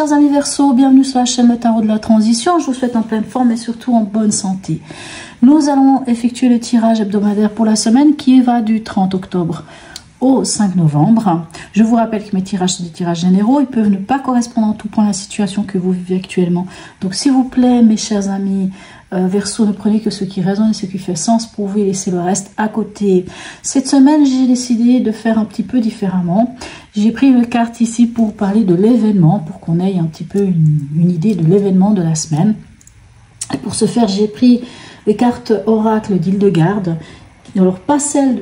chers amis Verseau, bienvenue sur la chaîne Le Tarot de la Transition. Je vous souhaite en pleine forme et surtout en bonne santé. Nous allons effectuer le tirage hebdomadaire pour la semaine qui va du 30 octobre au 5 novembre. Je vous rappelle que mes tirages sont des tirages généraux. Ils peuvent ne pas correspondre en tout point à la situation que vous vivez actuellement. Donc s'il vous plaît, mes chers amis Verseau, ne prenez que ce qui résonne et ce qui fait sens pour vous et laissez le reste à côté. Cette semaine, j'ai décidé de faire un petit peu différemment. J'ai pris une carte ici pour parler de l'événement, pour qu'on ait un petit peu une idée de l'événement de la semaine. Et pour ce faire, j'ai pris les cartes Oracle d'Hildegarde. Alors,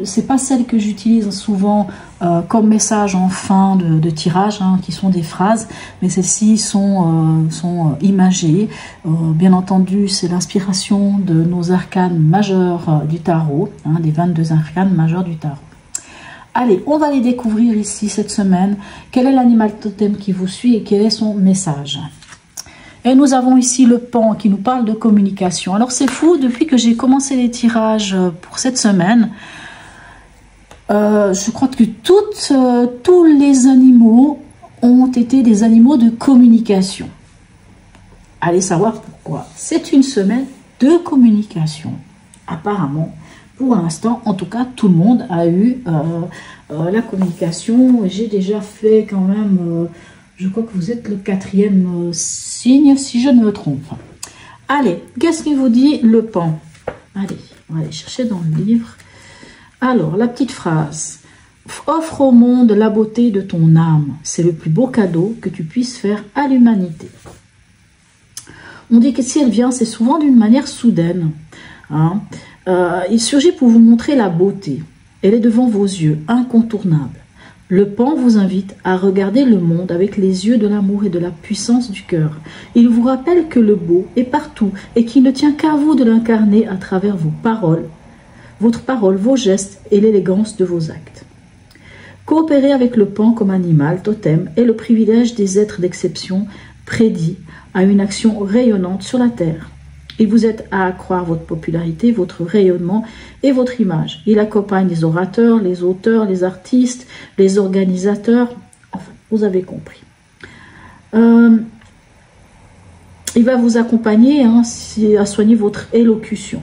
c'est pas celles que j'utilise souvent comme message en fin de tirage, hein, qui sont des phrases, mais celles-ci sont imagées. Bien entendu, c'est l'inspiration de nos arcanes majeurs du tarot, hein, des 22 arcanes majeurs du tarot. Allez, on va les découvrir ici cette semaine. Quel est l'animal totem qui vous suit et quel est son message? Et nous avons ici le pan qui nous parle de communication. Alors c'est fou, depuis que j'ai commencé les tirages pour cette semaine, je crois que tous les animaux ont été des animaux de communication. Allez savoir pourquoi. C'est une semaine de communication. Apparemment, pour l'instant, en tout cas, tout le monde a eu la communication. J'ai déjà fait quand même... je crois que vous êtes le 4e signe, si je ne me trompe. Allez, qu'est-ce qu'il vous dit le pan? Allez, on va aller chercher dans le livre. Alors, la petite phrase. Offre au monde la beauté de ton âme. C'est le plus beau cadeau que tu puisses faire à l'humanité. On dit que si elle vient, c'est souvent d'une manière soudaine. Hein. Il surgit pour vous montrer la beauté. Elle est devant vos yeux, incontournable. Le pan vous invite à regarder le monde avec les yeux de l'amour et de la puissance du cœur. Il vous rappelle que le beau est partout et qu'il ne tient qu'à vous de l'incarner à travers vos paroles, votre parole, vos gestes et l'élégance de vos actes. Coopérer avec le pan comme animal totem est le privilège des êtres d'exception prédits à une action rayonnante sur la terre. Il vous aide à accroître votre popularité, votre rayonnement et votre image. Il accompagne les orateurs, les auteurs, les artistes, les organisateurs. Enfin, vous avez compris. Il va vous accompagner à soigner votre élocution.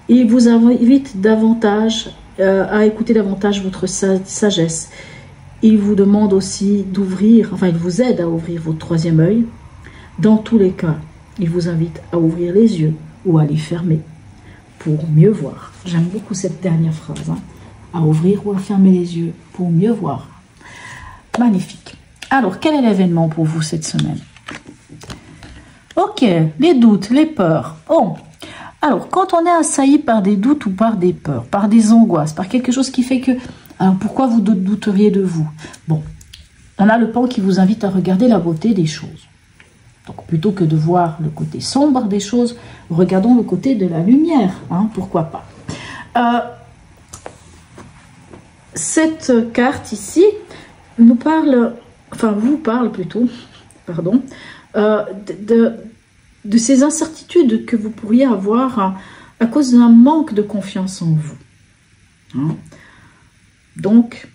Il vous invite davantage à écouter davantage votre sagesse. Il vous demande aussi d'ouvrir, enfin il vous aide à ouvrir votre 3e œil. Dans tous les cas, il vous invite à ouvrir les yeux ou à les fermer pour mieux voir. J'aime beaucoup cette dernière phrase. Hein. À ouvrir ou à fermer les yeux pour mieux voir. Magnifique. Alors, quel est l'événement pour vous cette semaine? Ok, les doutes, les peurs. Oh. Alors, quand on est assailli par des doutes ou par des peurs, par des angoisses, par quelque chose qui fait que... Alors, pourquoi vous douteriez de vous? Bon, on a le pan qui vous invite à regarder la beauté des choses. Donc, plutôt que de voir le côté sombre des choses, regardons le côté de la lumière. Hein, pourquoi pas. Cette carte ici nous parle, enfin vous parle plutôt, pardon, de ces incertitudes que vous pourriez avoir à cause d'un manque de confiance en vous. Hein. Donc,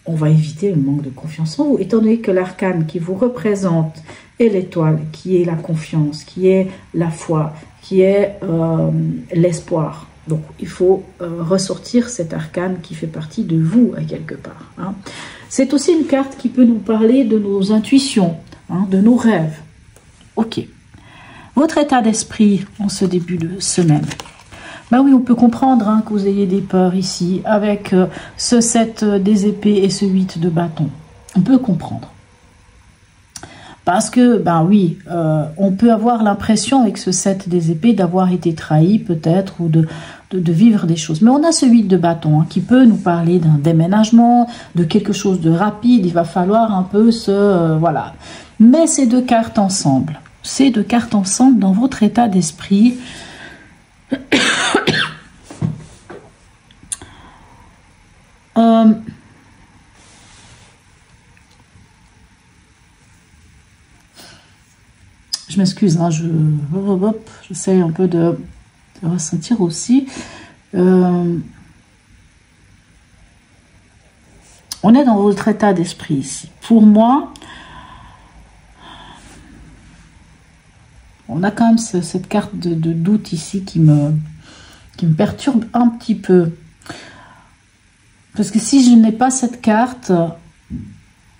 on va éviter le manque de confiance en vous, étant donné que l'arcane qui vous représente est l'étoile, qui est la confiance, qui est la foi, qui est l'espoir. Donc, il faut ressortir cet arcane qui fait partie de vous, à quelque part. Hein. C'est aussi une carte qui peut nous parler de nos intuitions, hein, de nos rêves. Ok. Votre état d'esprit en ce début de semaine. Ben oui, on peut comprendre hein, que vous ayez des peurs ici, avec ce 7 des épées et ce 8 de bâton. On peut comprendre. Parce que, ben oui, on peut avoir l'impression avec ce 7 des épées d'avoir été trahi peut-être ou de vivre des choses. Mais on a ce 8 de bâton hein, qui peut nous parler d'un déménagement, de quelque chose de rapide. Il va falloir un peu voilà. Mais ces deux cartes ensemble, dans votre état d'esprit, je m'excuse, hein, j'essaie un peu de ressentir aussi. On est dans votre état d'esprit ici. Pour moi, On a quand même cette carte de doute ici qui me perturbe un petit peu. Parce que si je n'ai pas cette carte,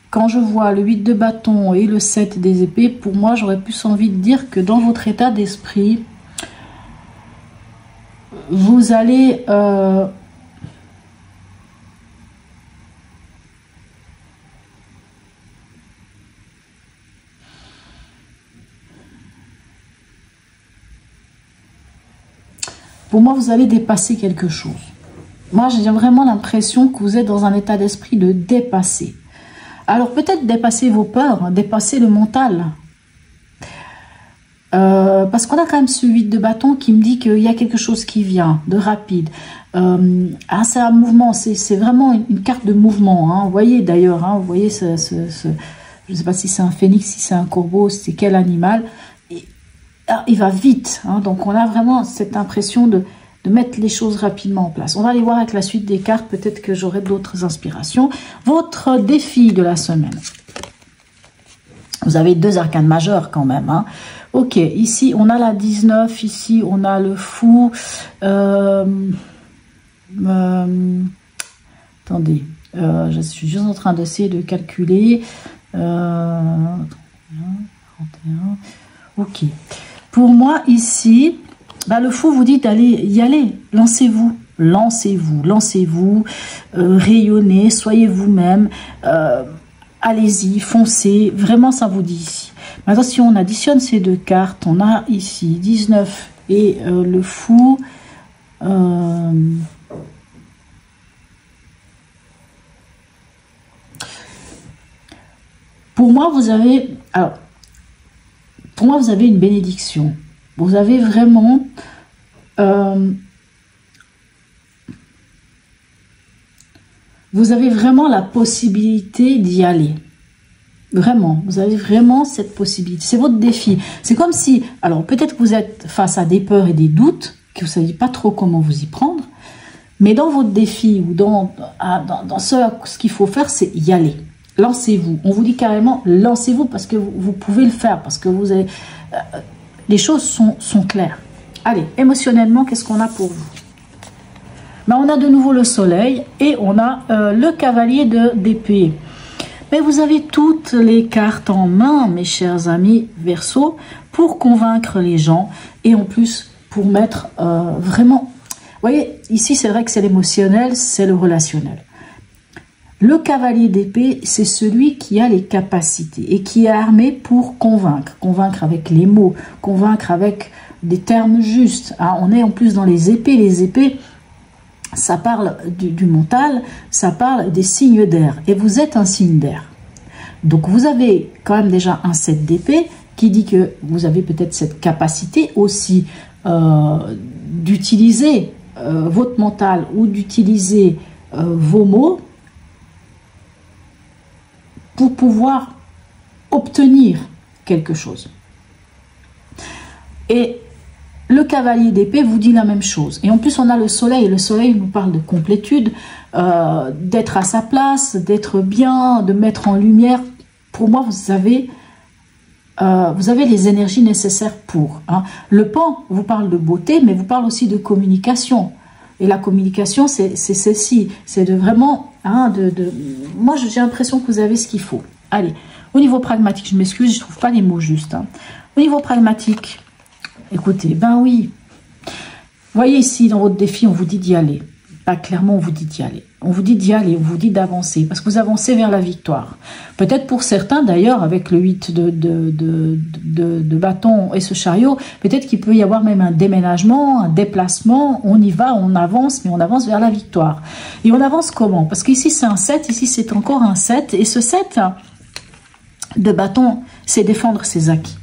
quand je vois le 8 de bâton et le 7 des épées, pour moi, j'aurais plus envie de dire que dans votre état d'esprit, vous allez... pour moi, vous allez dépasser quelque chose. Moi, j'ai vraiment l'impression que vous êtes dans un état d'esprit de dépasser. Alors, peut-être dépasser vos peurs, hein, dépasser le mental. Parce qu'on a quand même ce 8 de bâton qui me dit qu'il y a quelque chose qui vient, de rapide. C'est un mouvement, c'est vraiment une carte de mouvement. Hein. Vous voyez d'ailleurs, hein, vous voyez je ne sais pas si c'est un phénix, si c'est un corbeau, c'est quel animal. Il va vite, hein, donc on a vraiment cette impression de mettre les choses rapidement en place. On va aller voir avec la suite des cartes, peut-être que j'aurai d'autres inspirations. Votre défi de la semaine. Vous avez 2 arcanes majeures quand même. Hein. Ok, ici on a la 19, ici on a le fou. Attendez, je suis juste en train d'essayer de calculer. 31, 31, ok. Pour moi, ici, le fou vous dit d'aller y aller. Lancez-vous, lancez-vous, lancez-vous, rayonnez, soyez vous-même, allez-y, foncez. Vraiment, ça vous dit ici. Maintenant, si on additionne ces 2 cartes, on a ici 19 et le fou. Pour moi, vous avez... Alors, pour moi, vous avez une bénédiction. Vous avez vraiment... vous avez vraiment la possibilité d'y aller. Vraiment, vous avez vraiment cette possibilité. C'est votre défi. C'est comme si... Alors, peut-être que vous êtes face à des peurs et des doutes, que vous ne savez pas trop comment vous y prendre. Mais dans votre défi, ou dans ce qu'il faut faire, c'est y aller. Lancez-vous. On vous dit carrément, lancez-vous parce que vous pouvez le faire, parce que vous avez... les choses sont claires. Allez, émotionnellement, qu'est-ce qu'on a pour vous? On a de nouveau le soleil et on a le cavalier d'épée. Mais vous avez toutes les cartes en main, mes chers amis Verseau, pour convaincre les gens et en plus pour mettre vraiment... Vous voyez, ici c'est vrai que c'est l'émotionnel, c'est le relationnel. Le cavalier d'épée, c'est celui qui a les capacités et qui est armé pour convaincre. Convaincre avec les mots, convaincre avec des termes justes. Hein, on est en plus dans les épées. Les épées, ça parle du mental, ça parle des signes d'air. Et vous êtes un signe d'air. Donc vous avez quand même déjà un 7 d'épée qui dit que vous avez peut-être cette capacité aussi d'utiliser votre mental ou d'utiliser vos mots pour pouvoir obtenir quelque chose. Et le cavalier d'épée vous dit la même chose. Et en plus, on a le soleil. Et le soleil nous parle de complétude, d'être à sa place, d'être bien, de mettre en lumière. Pour moi, vous avez les énergies nécessaires pour. Hein. Le pan vous parle de beauté, mais vous parle aussi de communication. Et la communication, c'est celle-ci. C'est de vraiment... Hein, moi, j'ai l'impression que vous avez ce qu'il faut. Allez, au niveau pragmatique, je m'excuse, je ne trouve pas les mots justes. Hein. Au niveau pragmatique, écoutez, ben oui. Vous voyez ici, dans votre défi, on vous dit d'y aller. Pas clairement, on vous dit d'y aller. On vous dit d'y aller, on vous dit d'avancer. Parce que vous avancez vers la victoire. Peut-être pour certains, d'ailleurs, avec le 8 de bâton et ce chariot, peut-être qu'il peut y avoir même un déménagement, un déplacement. On y va, on avance, mais on avance vers la victoire. Et on avance comment? Parce qu'ici, c'est un 7, ici, c'est encore un 7. Et ce 7 de bâton, c'est défendre ses acquis.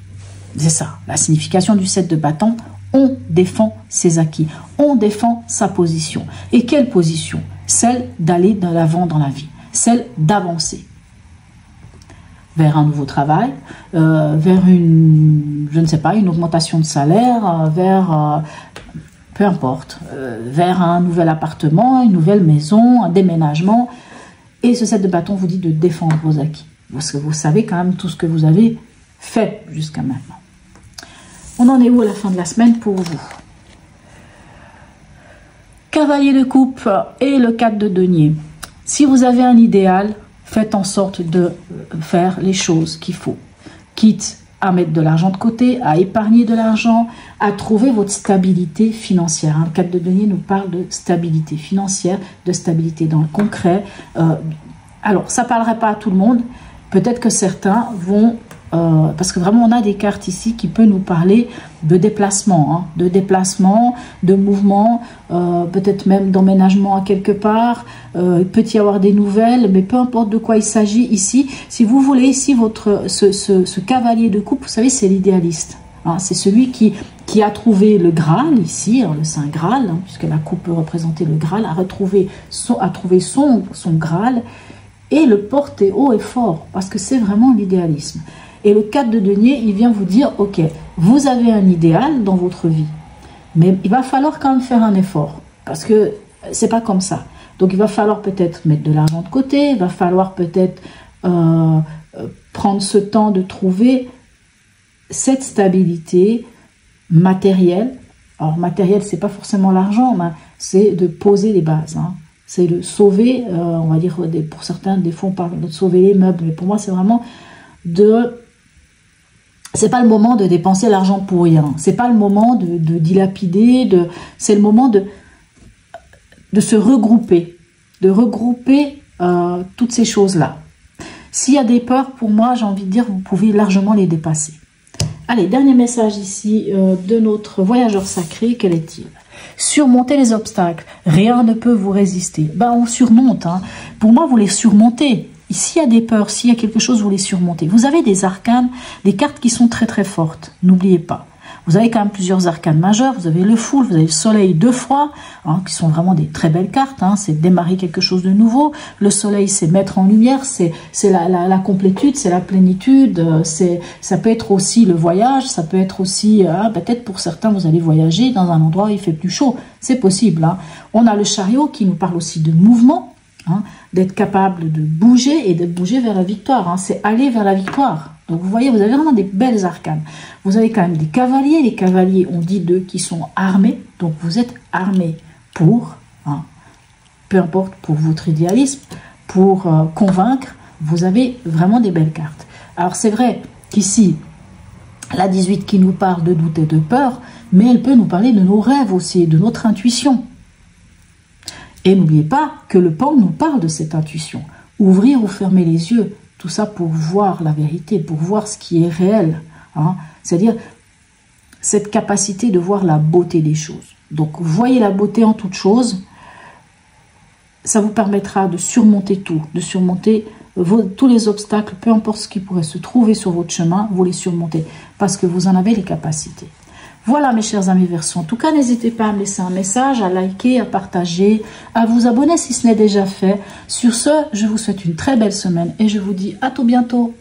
C'est ça, la signification du 7 de bâton. On défend ses acquis, on défend sa position. Et quelle position? Celle d'aller de l'avant dans la vie, celle d'avancer vers un nouveau travail, vers une, je ne sais pas, une augmentation de salaire, vers, peu importe, vers un nouvel appartement, une nouvelle maison, un déménagement. Et ce 7 de bâton vous dit de défendre vos acquis, parce que vous savez quand même tout ce que vous avez fait jusqu'à maintenant. On en est où à la fin de la semaine pour vous? Cavalier de coupe et le 4 de denier. Si vous avez un idéal, faites en sorte de faire les choses qu'il faut. Quitte à mettre de l'argent de côté, à épargner de l'argent, à trouver votre stabilité financière. Le 4 de denier nous parle de stabilité financière, de stabilité dans le concret. Alors, ça ne parlerait pas à tout le monde. Peut-être que certains vont... parce que vraiment, on a des cartes ici qui peuvent nous parler de déplacement, de mouvement, peut-être même d'emménagement à quelque part. Il peut y avoir des nouvelles, mais peu importe de quoi il s'agit ici. Si vous voulez, ici, ce cavalier de coupe, vous savez, c'est l'idéaliste. Hein, c'est celui qui a trouvé le Graal ici, hein, le Saint Graal, hein, puisque la coupe peut représenter le Graal, a trouvé son Graal et le porter haut et fort, parce que c'est vraiment l'idéalisme. Et le 4 de denier, il vient vous dire, ok, vous avez un idéal dans votre vie, mais il va falloir quand même faire un effort, parce que c'est pas comme ça. Donc il va falloir peut-être mettre de l'argent de côté, il va falloir peut-être prendre ce temps de trouver cette stabilité matérielle. Alors matériel, c'est pas forcément l'argent, mais c'est de poser les bases, hein. C'est de sauver, on va dire, pour certains, des fois on parle de sauver les meubles, mais pour moi c'est vraiment de... C'est pas le moment de dépenser l'argent pour rien. C'est pas le moment de dilapider. C'est le moment de se regrouper. De regrouper toutes ces choses-là. S'il y a des peurs, pour moi, j'ai envie de dire, vous pouvez largement les dépasser. Allez, dernier message ici de notre voyageur sacré. Quel est-il? Surmonter les obstacles. Rien ne peut vous résister. Ben, on surmonte. Hein. Pour moi, vous les surmontez. S'il y a des peurs, s'il y a quelque chose, vous les surmontez. Vous avez des arcanes, des cartes qui sont très très fortes. N'oubliez pas. Vous avez quand même plusieurs arcanes majeurs. Vous avez le Fool, vous avez le Soleil 2 fois, hein, qui sont vraiment des très belles cartes. Hein, c'est démarrer quelque chose de nouveau. Le Soleil, c'est mettre en lumière, c'est la complétude, c'est la plénitude. Ça peut être aussi le voyage, ça peut être aussi, peut-être pour certains, vous allez voyager dans un endroit où il fait plus chaud. C'est possible. Hein. On a le Chariot qui nous parle aussi de mouvement. Hein, d'être capable de bouger et de bouger vers la victoire. Hein, c'est aller vers la victoire. Donc vous voyez, vous avez vraiment des belles arcanes. Vous avez quand même des cavaliers. Les cavaliers, on dit d'eux qui sont armés. Donc vous êtes armés pour, hein, peu importe, pour votre idéalisme, pour convaincre. Vous avez vraiment des belles cartes. Alors c'est vrai qu'ici, la 18 qui nous parle de doute et de peur, mais elle peut nous parler de nos rêves aussi, de notre intuition. Et n'oubliez pas que le pan nous parle de cette intuition. Ouvrir ou fermer les yeux, tout ça pour voir la vérité, pour voir ce qui est réel. Hein. C'est-à-dire cette capacité de voir la beauté des choses. Donc, voyez la beauté en toute chose. Ça vous permettra de surmonter tout, de surmonter tous les obstacles, peu importe ce qui pourrait se trouver sur votre chemin, vous les surmontez parce que vous en avez les capacités. Voilà mes chers amis Verseau. En tout cas, n'hésitez pas à me laisser un message, à liker, à partager, à vous abonner si ce n'est déjà fait. Sur ce, je vous souhaite une très belle semaine et je vous dis à tout bientôt.